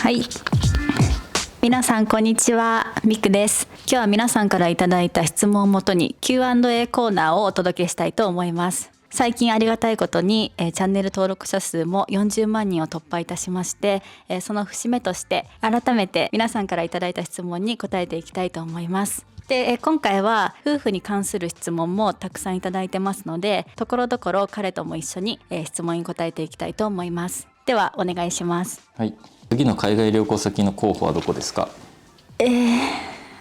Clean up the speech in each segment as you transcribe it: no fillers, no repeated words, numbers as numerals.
はい、皆さんこんにちは、ミクです。今日は皆さんからいただいた質問をもとに Q&A コーナーをお届けしたいと思います。最近ありがたいことに、チャンネル登録者数も40万人を突破いたしまして、その節目として改めて皆さんからいただいた質問に答えていきたいと思います。で、今回は夫婦に関する質問もたくさんいただいてますので、ところどころ彼とも一緒に、質問に答えていきたいと思います。ではお願いします。はい、次の海外旅行先の候補はどこですか？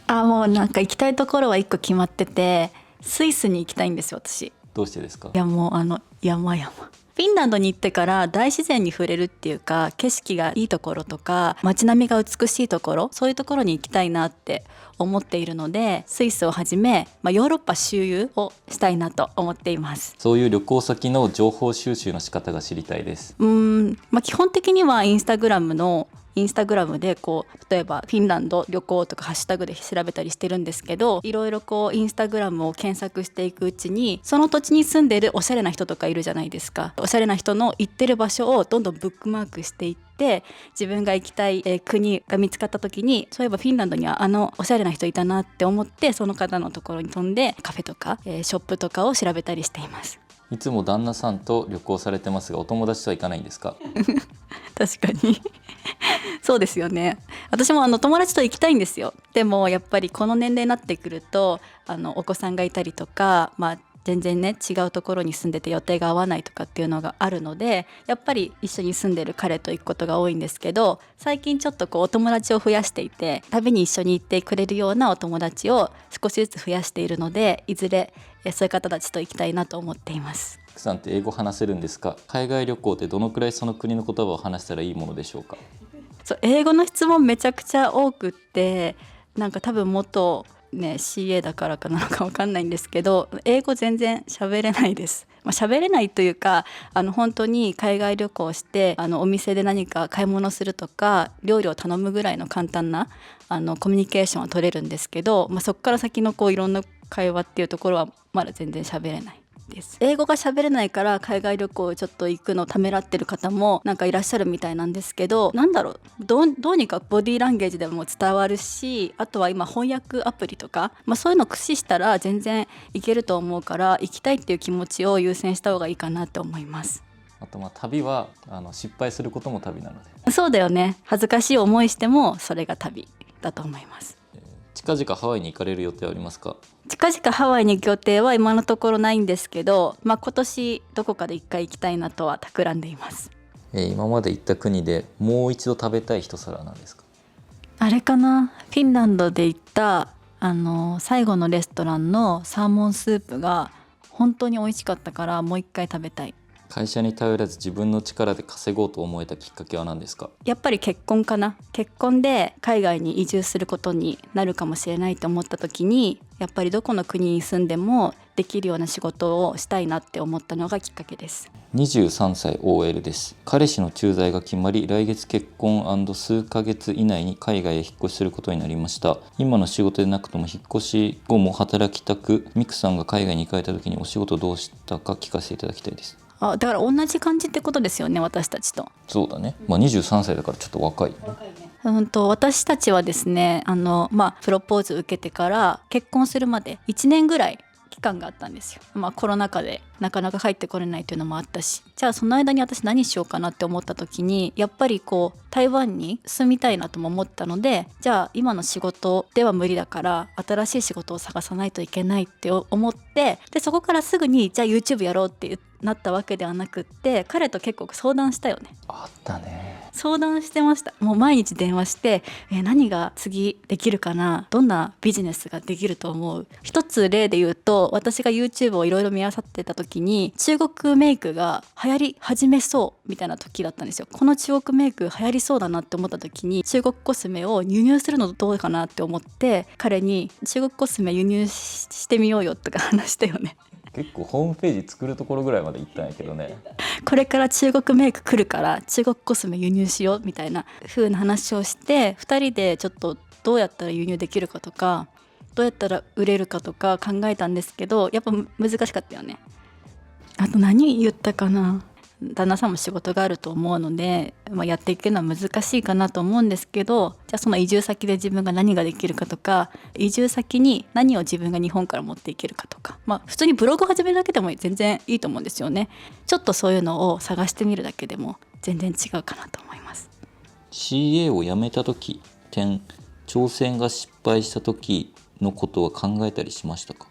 もうなんか行きたいところは1個決まってて、スイスに行きたいんですよ、私。どうしてですか？いやもう山々、フィンランドに行ってから大自然に触れるっていうか、景色がいいところとか街並みが美しいところ、そういうところに行きたいなって思っているので、スイスをはじめ、ヨーロッパ周遊をしたいなと思っています。そういう旅行先の情報収集の仕方が知りたいです。基本的にはインスタグラムで例えばフィンランド旅行とかハッシュタグで調べたりしてるんですけど、いろいろインスタグラムを検索していくうちに、その土地に住んでるおしゃれな人とかいるじゃないですか。おしゃれな人の行ってる場所をどんどんブックマークしていって、自分が行きたい国が見つかった時に、そういえばフィンランドにはおしゃれな人いたなって思って、その方のところに飛んでカフェとか、ショップとかを調べたりしています。いつも旦那さんと旅行されてますが、お友達とは行かないんですか？確かにそうですよね。私も友達と行きたいんですよ。でもやっぱりこの年齢になってくると、お子さんがいたりとか、全然ね違うところに住んでて予定が合わないとかっていうのがあるので、やっぱり一緒に住んでる彼と行くことが多いんですけど、最近ちょっとお友達を増やしていて、旅に一緒に行ってくれるようなお友達を少しずつ増やしているので、いずれそういう方たちと行きたいなと思っています。ミクさんって英語話せるんですか？海外旅行ってどのくらいその国の言葉を話したらいいものでしょうか？英語の質問めちゃくちゃ多くって、なんか多分元CA だからかなのか分かんないんですけど、英語全然喋れないです。喋れないというか、本当に海外旅行してお店で何か買い物するとか料理を頼むぐらいの簡単なコミュニケーションは取れるんですけど、そこから先のいろんな会話っていうところはまだ全然喋れないです。英語が喋れないから海外旅行ちょっと行くのためらってる方もなんかいらっしゃるみたいなんですけど、どうにかボディーランゲージでも伝わるし、あとは今翻訳アプリとか、そういうのを駆使したら全然いけると思うから、行きたいっていう気持ちを優先した方がいいかなと思います。あと旅は失敗することも旅なので。そうだよね。恥ずかしい思いしてもそれが旅だと思います。近々ハワイに行かれる予定はありますか？近々ハワイに行く予定は今のところないんですけど、今年どこかで一回行きたいなとは企んでいます。今まで行った国でもう一度食べたい一皿なんですか？あれかな、フィンランドで行った最後のレストランのサーモンスープが本当に美味しかったから、もう一回食べたい。会社に頼らず自分の力で稼ごうと思えたきっかけは何ですか？やっぱり結婚かな。結婚で海外に移住することになるかもしれないと思った時に、やっぱりどこの国に住んでもできるような仕事をしたいなって思ったのがきっかけです。23歳 OL です。彼氏の駐在が決まり、来月結婚&数ヶ月以内に海外へ引っ越しすることになりました。今の仕事でなくとも引っ越し後も働きたく、ミクさんが海外に行かれた時にお仕事どうしたか聞かせていただきたいです。だから同じ感じってことですよね、私たちと。そうだね、23歳だからちょっと若いね。私たちはですね、プロポーズ受けてから結婚するまで1年ぐらい期間があったんですよ。コロナ禍でなかなか帰ってこれないというのもあったし、じゃあその間に私何しようかなって思った時に、やっぱり台湾に住みたいなとも思ったので、じゃあ今の仕事では無理だから新しい仕事を探さないといけないって思って、でそこからすぐにじゃあ YouTube やろうってなったわけではなくって、彼と結構相談したよね。あったね。相談してました。もう毎日電話して、何が次できるかな、どんなビジネスができると思う。一つ例で言うと、私が YouTube をいろいろ見漁ってた時に、中国メイクが流行り始めそうみたいな時だったんですよ。この中国メイク流行りそうだなって思った時に、中国コスメを輸入するのどうかなって思って、彼に中国コスメ輸入してみようよとか話したよね。結構ホームページ作るところぐらいまで行ったんやけどね。これから中国メイク来るから中国コスメ輸入しようみたいな風な話をして、2人でちょっとどうやったら輸入できるかとか、どうやったら売れるかとか考えたんですけど、やっぱ難しかったよね。あと何言ったかな。旦那さんも仕事があると思うので、やっていくのは難しいかなと思うんですけど、じゃあその移住先で自分が何ができるかとか、移住先に何を自分が日本から持っていけるかとか、普通にブログを始めるだけでも全然いいと思うんですよね。ちょっとそういうのを探してみるだけでも全然違うかなと思います。 CA を辞めた時挑戦が失敗した時のことは考えたりしましたか？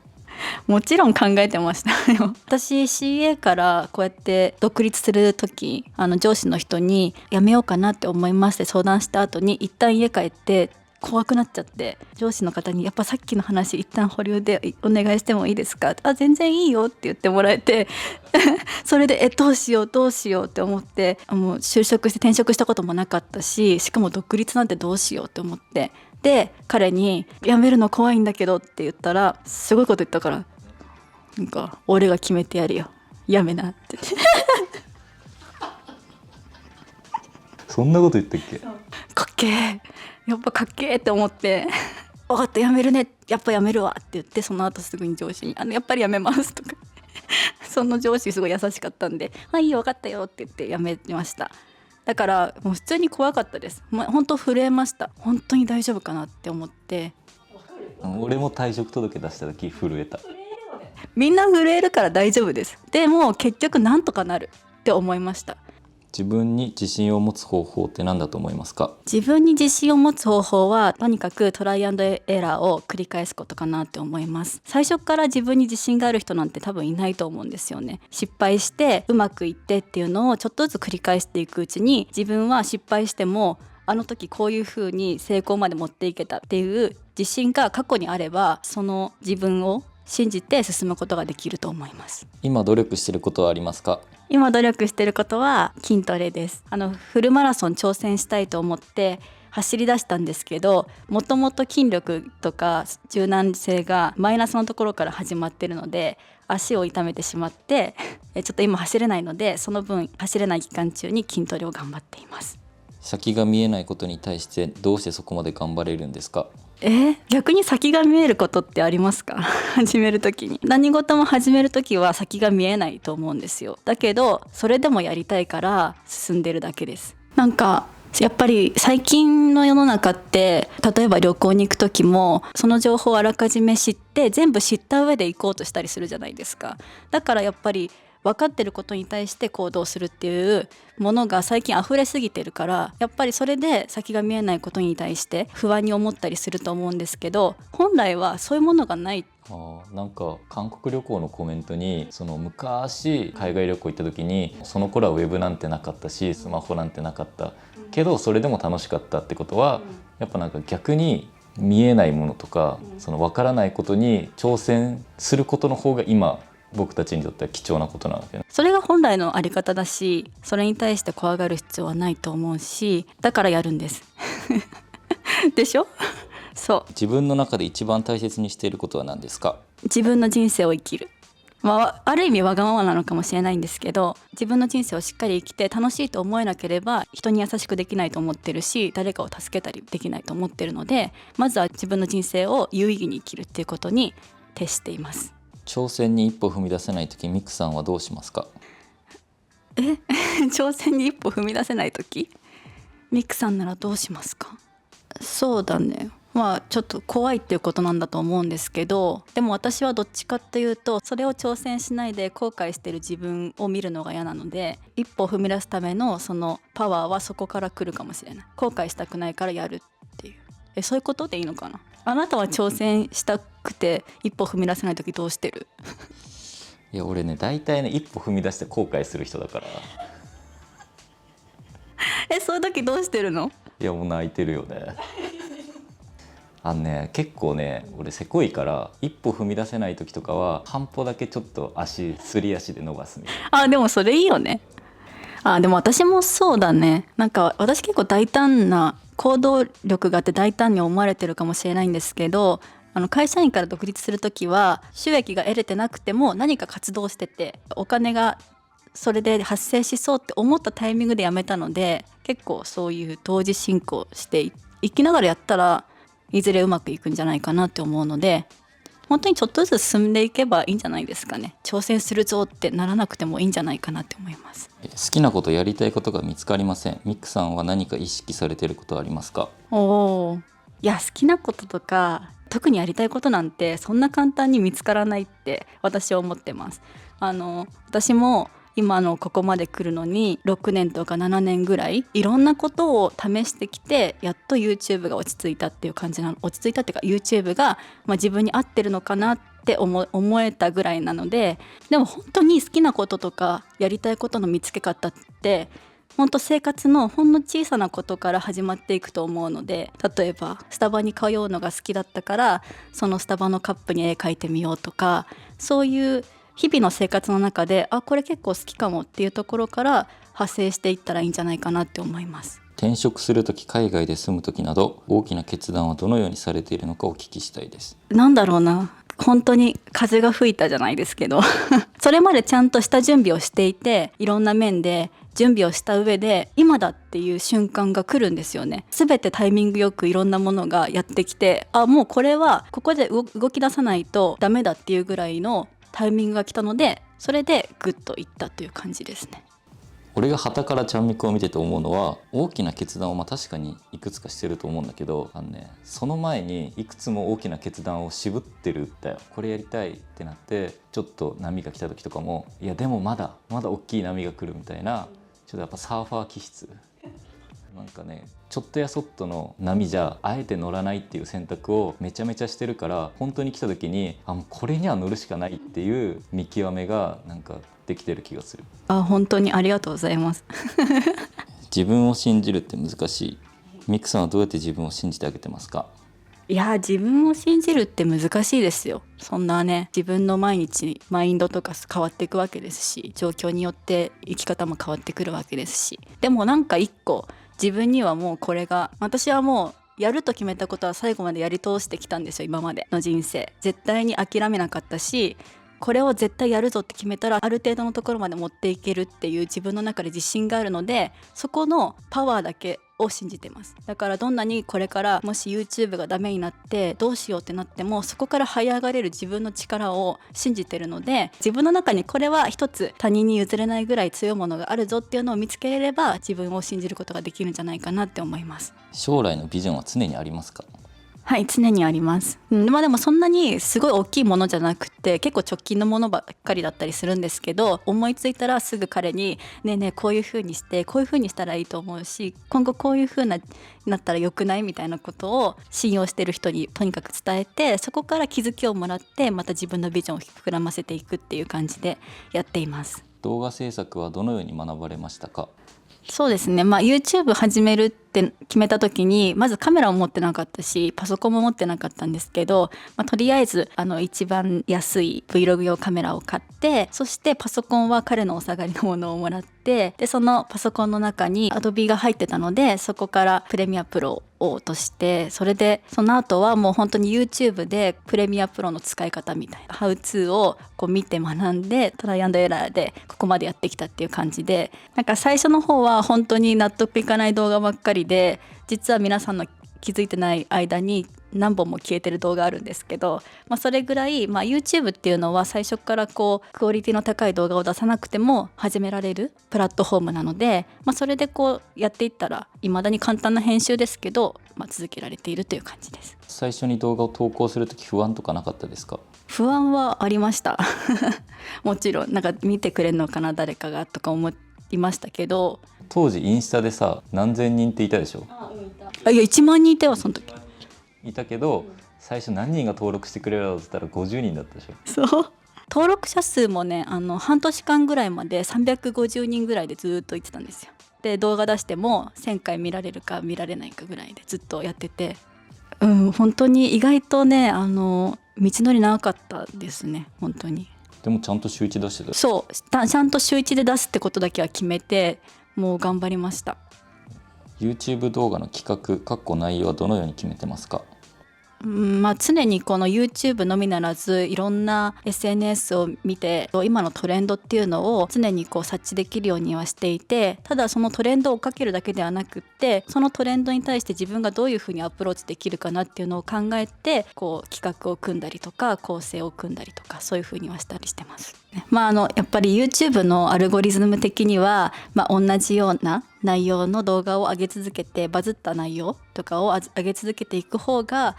もちろん考えてましたよ。私 CA からこうやって独立する時、上司の人に辞めようかなって思いますって相談した後に、一旦家帰って怖くなっちゃって、上司の方にやっぱさっきの話一旦保留でお願いしてもいいですか、全然いいよって言ってもらえてそれでどうしようって思って、もう就職して転職したこともなかったし、しかも独立なんてどうしようって思って、で彼に辞めるの怖いんだけどって言ったら、すごいこと言ったから、なんか俺が決めてやるよ、辞めなってそんなこと言ったっけ？かっけー、やっぱかっけーって思って分かった辞めるね、やっぱ辞めるわって言って、その後すぐに上司にやっぱり辞めますとかその上司すごい優しかったんで、いいよ分かったよって言って辞めました。だからもう普通に怖かったです。本当震えました。本当に大丈夫かなって思って。俺も退職届出した時震えた。みんな震えるから大丈夫です。でも結局なんとかなるって思いました。自分に自信を持つ方法って何だと思いますか？自分に自信を持つ方法は、とにかくトライアンドエラーを繰り返すことかなって思います。最初から自分に自信がある人なんて多分いないと思うんですよね。失敗してうまくいってっていうのをちょっとずつ繰り返していくうちに、自分は失敗してもあの時こういう風に成功まで持っていけたっていう自信が過去にあれば、その自分を信じて進むことができると思います。今努力していることはありますか？今努力していることは筋トレです。フルマラソン挑戦したいと思って走り出したんですけど、もともと筋力とか柔軟性がマイナスのところから始まっているので、足を痛めてしまってちょっと今走れないので、その分走れない期間中に筋トレを頑張っています。先が見えないことに対してどうしてそこまで頑張れるんですか？逆に先が見えることってありますか？始めるときに、何事も始めるときは先が見えないと思うんですよ。だけどそれでもやりたいから進んでるだけです。なんかやっぱり最近の世の中って、例えば旅行に行く時もその情報をあらかじめ知って全部知った上で行こうとしたりするじゃないですか。だからやっぱり分かってることに対して行動するっていうものが最近溢れすぎてるから、やっぱりそれで先が見えないことに対して不安に思ったりすると思うんですけど、本来はそういうものがない。なんか韓国旅行のコメントに、昔海外旅行行った時に、その頃はウェブなんてなかったしスマホなんてなかったけどそれでも楽しかったってことは、やっぱなんか逆に見えないものとか、その分からないことに挑戦することの方が今僕たちにとっては貴重なことなわけね。それが本来のあり方だし、それに対して怖がる必要はないと思うし、だからやるんですでしょ？そう。自分の中で一番大切にしていることは何ですか？自分の人生を生きる。ある意味わがままなのかもしれないんですけど、自分の人生をしっかり生きて楽しいと思えなければ人に優しくできないと思ってるし、誰かを助けたりできないと思ってるので、まずは自分の人生を有意義に生きるっていうことに徹しています。挑戦に一歩踏み出せないとき、ミクさんはどうしますか？挑戦に一歩踏み出せないとき、ミクさんならどうしますか？そうだね、ちょっと怖いっていうことなんだと思うんですけど、でも私はどっちかっていうと、それを挑戦しないで後悔してる自分を見るのが嫌なので、一歩踏み出すためのそのパワーはそこから来るかもしれない。後悔したくないからやるっていう、そういうことでいいのかな？あなたは挑戦したくて一歩踏み出せない時どうしてる？いや俺ね、大体ね一歩踏み出して後悔する人だからそういう時どうしてるの？いやもう泣いてるよね結構ね俺せこいから、一歩踏み出せない時とかは半歩だけちょっとすり足で伸ばすみたいな。でもそれいいよね。でも私もそうだね。なんか私結構大胆な行動力があって大胆に思われてるかもしれないんですけど、会社員から独立する時は収益が得れてなくても何か活動しててお金がそれで発生しそうって思ったタイミングで辞めたので、結構そういう同時進行していきながらやったらいずれうまくいくんじゃないかなって思うので、本当にちょっとずつ進んでいけばいいんじゃないですかね。挑戦するぞってならなくてもいいんじゃないかなって思います。好きなことやりたいことが見つかりません。ミクさんは何か意識されていることはありますか？おー、いや、好きなこととか特にやりたいことなんてそんな簡単に見つからないって私は思ってます。私も今のここまで来るのに6年とか7年ぐらいいろんなことを試してきて、やっと YouTube が落ち着いたっていう感じなの。落ち着いたっていうか YouTube が、自分に合ってるのかなって思えたぐらいなので、でも本当に好きなこととかやりたいことの見つけ方って本当生活のほんの小さなことから始まっていくと思うので、例えばスタバに通うのが好きだったからそのスタバのカップに絵描いてみようとか、そういう日々の生活の中でこれ結構好きかもっていうところから派生していったらいいんじゃないかなって思います。転職するとき、海外で住むときなど大きな決断はどのようにされているのかお聞きしたいです。なんだろうな、本当に風が吹いたじゃないですけどそれまでちゃんとした準備をしていて、いろんな面で準備をした上で今だっていう瞬間が来るんですよね。全てタイミングよくいろんなものがやってきて、もうこれはここで動き出さないとダメだっていうぐらいのタイミングが来たので、それでグッといったという感じですね。俺が傍からちゃんみくを見てて思うのは、大きな決断を確かにいくつかしてると思うんだけど、その前にいくつも大きな決断を渋ってるんだよ。これやりたいってなってちょっと波が来た時とかも、いやでもまだ大きい波が来るみたいな、ちょっとやっぱサーファー気質なんかね、ちょっとやそっとの波じゃあえて乗らないっていう選択をめちゃめちゃしてるから、本当に来た時にもうこれには乗るしかないっていう見極めがなんかできてる気がする。本当にありがとうございます自分を信じるって難しい。ミクさんはどうやって自分を信じてあげてますか？いや、自分を信じるって難しいですよ。そんなね、自分の毎日マインドとか変わっていくわけですし、状況によって生き方も変わってくるわけですし、でもなんか一個自分にはもうこれが、私はもうやると決めたことは最後までやり通してきたんですよ。今までの人生絶対に諦めなかったし、これを絶対やるぞって決めたらある程度のところまで持っていけるっていう自分の中で自信があるので、そこのパワーだけを信じてます。だからどんなにこれからもし YouTube がダメになってどうしようってなっても、そこから這い上がれる自分の力を信じてるので、自分の中にこれは一つ他人に譲れないぐらい強いものがあるぞっていうのを見つけれれば、自分を信じることができるんじゃないかなって思います。将来のビジョンは常にありますか？はい、常にあります。でもそんなにすごい大きいものじゃなくて、結構直近のものばっかりだったりするんですけど、思いついたらすぐ彼にねえねえこういう風にしてこういう風にしたらいいと思うし、今後こういう風なったら良くないみたいなことを信用してる人にとにかく伝えて、そこから気づきをもらってまた自分のビジョンを膨らませていくっていう感じでやっています。動画制作はどのように学ばれましたか？そうですね、YouTube 始めるって決めた時にまずカメラを持ってなかったしパソコンも持ってなかったんですけど、とりあえず一番安い Vlog 用カメラを買って、そしてパソコンは彼のお下がりのものをもらって、でそのパソコンの中に Adobe が入ってたので、そこからプレミアプロを落として、それでその後はもう本当に YouTube でプレミアプロの使い方みたいなハウツーを見て学んで、トライアンドエラーでここまでやってきたっていう感じで、なんか最初の方は本当に納得いかない動画ばっかりで、実は皆さんの気づいてない間に何本も消えてる動画あるんですけど、それぐらい、YouTube っていうのは最初からクオリティの高い動画を出さなくても始められるプラットフォームなので、それでやっていったら未だに簡単な編集ですけど、続けられているという感じです。最初に動画を投稿するとき不安とかなかったですか？不安はありましたもちろん、なんか見てくれるのかな誰かがとか思いましたけど、当時インスタでさ何千人っていたでしょ？いや1万人いたよその時。いたけど最初何人が登録してくれるだろうって言ったら50人だったでしょ？そう、登録者数もね半年間ぐらいまで350人ぐらいでずっと言ってたんですよ。で動画出しても1000回見られるか見られないかぐらいでずっとやってて、本当に意外とね道のり長かったですね本当に。でもちゃんと週1出してた。そうちゃんと週1で出すってことだけは決めて、もう頑張りました。 YouTube 動画の企画内容はどのように決めてますか？常にこの YouTube のみならずいろんな SNS を見て今のトレンドっていうのを常に察知できるようにはしていて、ただそのトレンドを追っかけるだけではなくって、そのトレンドに対して自分がどういうふうにアプローチできるかなっていうのを考えて企画を組んだりとか構成を組んだりとか、そういうふうにはしたりしてます。やっぱり YouTube のアルゴリズム的には、同じような内容の動画を上げ続けて、バズった内容とかを上げ続けていく方が、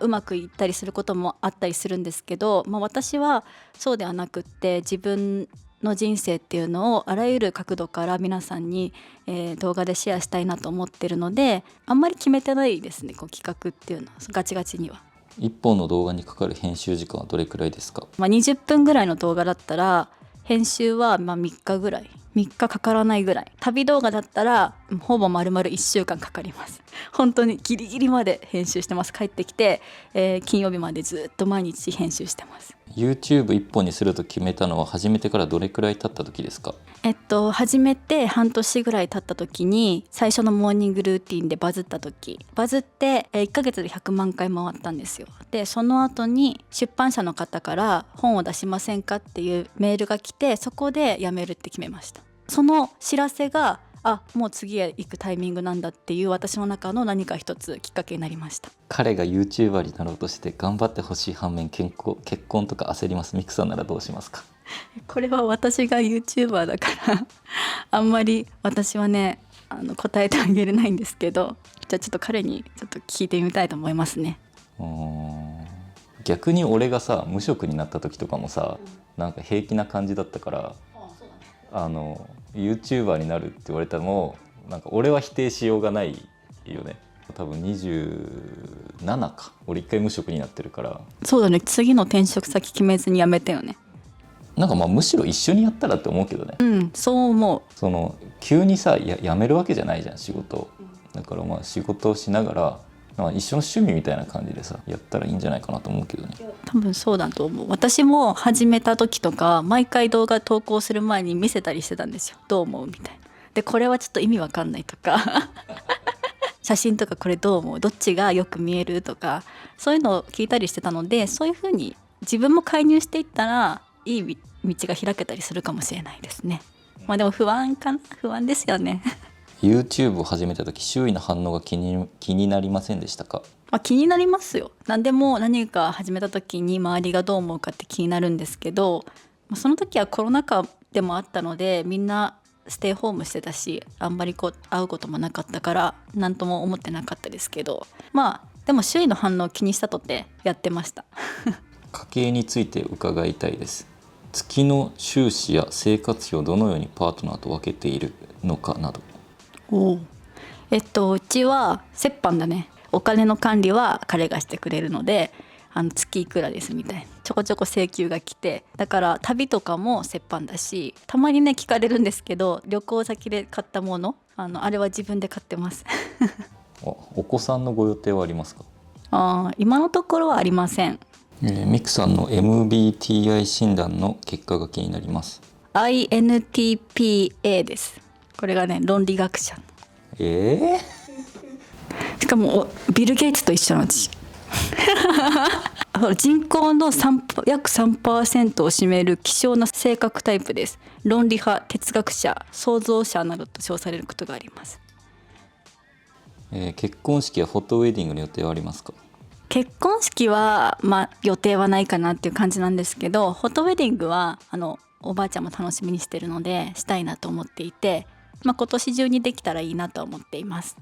うまくいったりすることもあったりするんですけど、私はそうではなくって、自分の人生っていうのをあらゆる角度から皆さんに、動画でシェアしたいなと思ってるので、あんまり決めてないですね、企画っていうのはガチガチには。一本の動画にかかる編集時間はどれくらいですか？20分ぐらいの動画だったら編集は3日ぐらい、3日かからないぐらい。旅動画だったらほぼ丸々1週間かかります。本当にギリギリまで編集してます。帰ってきて、金曜日までずっと毎日編集してます。 YouTube 一本にすると決めたのは始めてからどれくらい経った時ですか？始めて半年ぐらい経った時に、最初のモーニングルーティンでバズって1ヶ月で100万回回ったんですよ。でその後に出版社の方から本を出しませんかっていうメールが来て、そこで辞めるって決めました。その知らせがもう次へ行くタイミングなんだっていう私の中の何か一つきっかけになりました。彼が YouTuber になろうとして頑張ってほしい反面結婚とか焦ります。ミクさんならどうしますか？これは私が YouTuber だからあんまり私はね答えてあげれないんですけど、じゃあちょっと彼にちょっと聞いてみたいと思いますね。逆に俺がさ無職になった時とかもさ、なんか平気な感じだったから、YouTuber になるって言われたのもなんか俺は否定しようがないよね。多分27か、俺一回無職になってるから。そうだね、次の転職先決めずに辞めたよね。なんかむしろ一緒にやったらって思うけどね。そう思う。急にさ辞めるわけじゃないじゃん、仕事だから。仕事をしながら、一緒の趣味みたいな感じでさやったらいいんじゃないかなと思うけどね。多分そうだと思う。私も始めた時とか毎回動画投稿する前に見せたりしてたんですよ。どう思うみたいな。でこれはちょっと意味わかんないとか写真とかこれどう思う、どっちがよく見えるとか、そういうのを聞いたりしてたので、そういう風に自分も介入していったらいい道が開けたりするかもしれないですね。でも不安ですよねYouTube を始めた時周囲の反応が気になりませんでしたか？気になりますよ。何でも何か始めた時に周りがどう思うかって気になるんですけど、その時はコロナ禍でもあったのでみんなステイホームしてたし、あんまり会うこともなかったから何とも思ってなかったですけど、でも周囲の反応を気にしたとってやってました家計について伺いたいです。月の収支や生活費をどのようにパートナーと分けているのかなど。うちは折半だね。お金の管理は彼がしてくれるので、月いくらですみたいなちょこちょこ請求が来て、だから旅とかも折半だし、たまにね聞かれるんですけど、旅行先で買ったものあれは自分で買ってますお子さんのご予定はありますか？今のところはありません。ミクさんの MBTI 診断の結果が気になります。 INTPA です。これがね論理学者。しかもビル・ゲイツと一緒なんです人口の約 3% を占める希少な性格タイプです。論理派、哲学者、創造者などと称されることがあります。結婚式やフォトウェディングの予定はありますか？結婚式は予定はないかなっていう感じなんですけど、フォトウェディングはおばあちゃんも楽しみにしてるのでしたいなと思っていて、今年中にできたらいいなと思っています。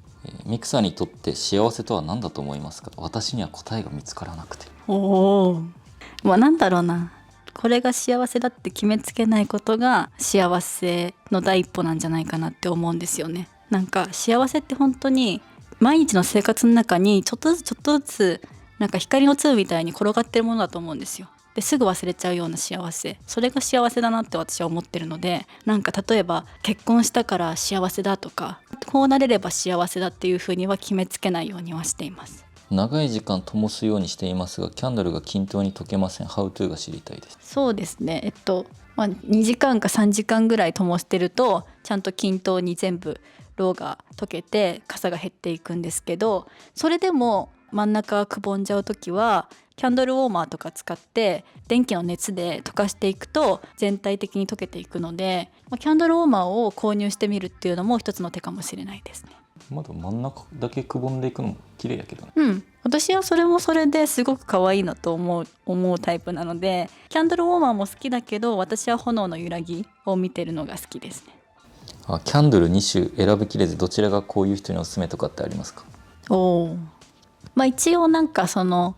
ミクさんにとって幸せとは何だと思いますか？私には答えが見つからなくて。なんだろうな、これが幸せだって決めつけないことが幸せの第一歩なんじゃないかなって思うんですよね。なんか幸せって本当に毎日の生活の中にちょっとずつなんか光の粒みたいに転がってるものだと思うんですよ。ですぐ忘れちゃうような幸せ、それが幸せだなって私は思ってるので、なんか例えば結婚したから幸せだとか、こうなれれば幸せだっていうふうには決めつけないようにはしています。長い時間灯すようにしていますがキャンドルが均等に溶けません。How to が知りたいです。そうですね、2時間か3時間ぐらい灯してるとちゃんと均等に全部ろうが溶けてかさが減っていくんですけど、それでも真ん中がくぼんじゃう時はキャンドルウォーマーとか使って電気の熱で溶かしていくと全体的に溶けていくので、キャンドルウォーマーを購入してみるっていうのも一つの手かもしれないですね。まだ真ん中だけくぼんでいくのも綺麗やけどね。私はそれもそれですごく可愛いなと思うタイプなので、キャンドルウォーマーも好きだけど私は炎の揺らぎを見てるのが好きですね。キャンドル2種選ぶきれずどちらがこういう人におすすめとかってありますか？一応その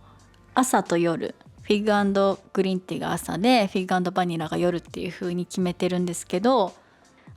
朝と夜、フィグ&グリーンティーが朝でフィグ&バニラが夜っていう風に決めてるんですけど、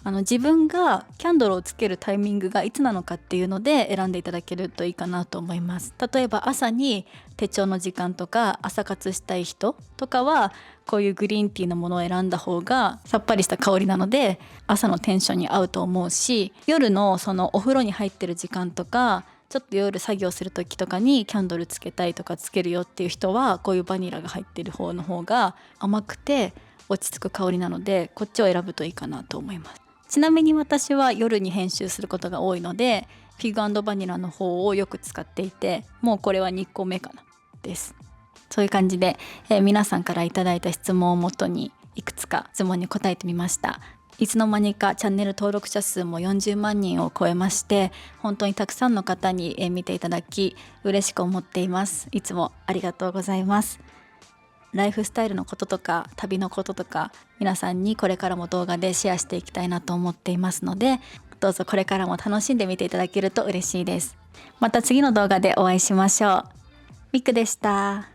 自分がキャンドルをつけるタイミングがいつなのかっていうので選んでいただけるといいかなと思います。例えば朝に手帳の時間とか朝活したい人とかはこういうグリーンティーのものを選んだ方がさっぱりした香りなので朝のテンションに合うと思うし、夜のそのお風呂に入ってる時間とかちょっと夜作業する時とかにキャンドルつけたいとかつけるよっていう人はこういうバニラが入ってる方の方が甘くて落ち着く香りなのでこっちを選ぶといいかなと思います。ちなみに私は夜に編集することが多いのでフィグ&バニラの方をよく使っていて、もうこれは2個目かなです。そういう感じで、皆さんからいただいた質問をもとにいくつか質問に答えてみました。いつの間にかチャンネル登録者数も40万人を超えまして、本当にたくさんの方に見ていただき嬉しく思っています。いつもありがとうございます。ライフスタイルのこととか旅のこととか皆さんにこれからも動画でシェアしていきたいなと思っていますので、どうぞこれからも楽しんで見ていただけると嬉しいです。また次の動画でお会いしましょう。ミクでした。